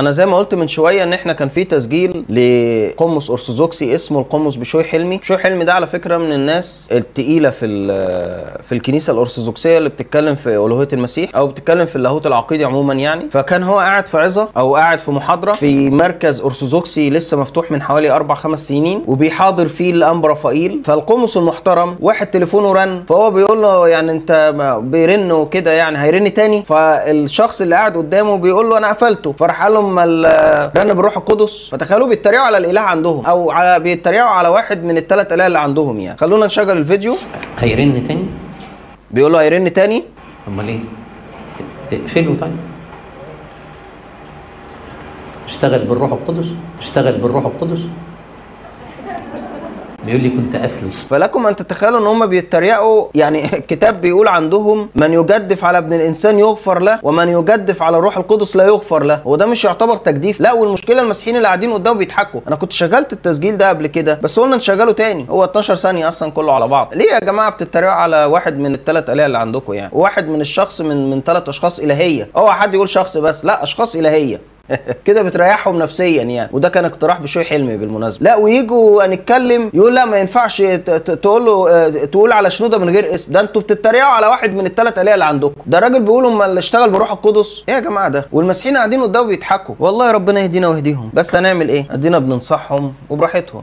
انا زي ما قلت من شويه ان احنا كان في تسجيل لقمص ارثوذكسي اسمه القمص بشوي حلمي. بشوي حلمي ده على فكره من الناس التقيله في الكنيسه الارثوذكسيه اللي بتتكلم في الوهيه المسيح او بتتكلم في اللاهوت العقيدي عموما يعني. فكان هو قاعد في عظه او قاعد في محاضره في مركز ارثوذكسي لسه مفتوح من حوالي 4-5 سنين، وبيحاضر فيه الانبا رفائيل. فالقمص المحترم واحد تليفونه رن، فهو بيقول له يعني انت بيرن وكده يعني هيرن تاني. فالشخص اللي قاعد قدامه بيقول له انا قفلته. فراح قال له رن بالروح القدس. فتخيلوا بيتريقوا على الاله عندهم او بيتريقوا على واحد من الثلاث اله اللي عندهم يعني. خلونا نشغل الفيديو. هيرن تاني؟ بيقول له هيرن تاني. امال ايه؟ اقفله طيب. اشتغل بالروح القدس، اشتغل بالروح القدس. بيقول لي كنت قافله. فلكم ان تتخيلوا ان هم بيتريقوا يعني. الكتاب بيقول عندهم من يجدف على ابن الانسان يغفر له ومن يجدف على الروح القدس لا يغفر له. هو ده مش يعتبر تجديف؟ لا. والمشكله المسيحيين اللي قاعدين قدامه بيضحكوا. انا كنت شغلت التسجيل ده قبل كده بس قلنا نشغله تاني. هو 12 ثانيه اصلا كله على بعض. ليه يا جماعه بتتريقوا على واحد من الثلاث اله اللي عندكم يعني؟ وواحد من الشخص من 3 اشخاص الهيه. اوعى حد يقول شخص بس، لا اشخاص الهيه. كده بتريحهم نفسيا يعني. وده كان اقتراح بشوي حلمي بالمناسبه. لا ويجوا نتكلم يقول لا ما ينفعش تقول له تقول على شنوده من غير اسم. ده انتوا بتتريقوا على واحد من الثلاث اله اللي عندكم. ده الراجل بيقول اما اللي اشتغل بروح القدس. ايه يا جماعه ده؟ والمسيحيين قاعدين قدامه بيضحكوا. والله ربنا يهدينا ويهديهم. بس هنعمل ايه؟ ادينا بننصحهم وبراحتهم.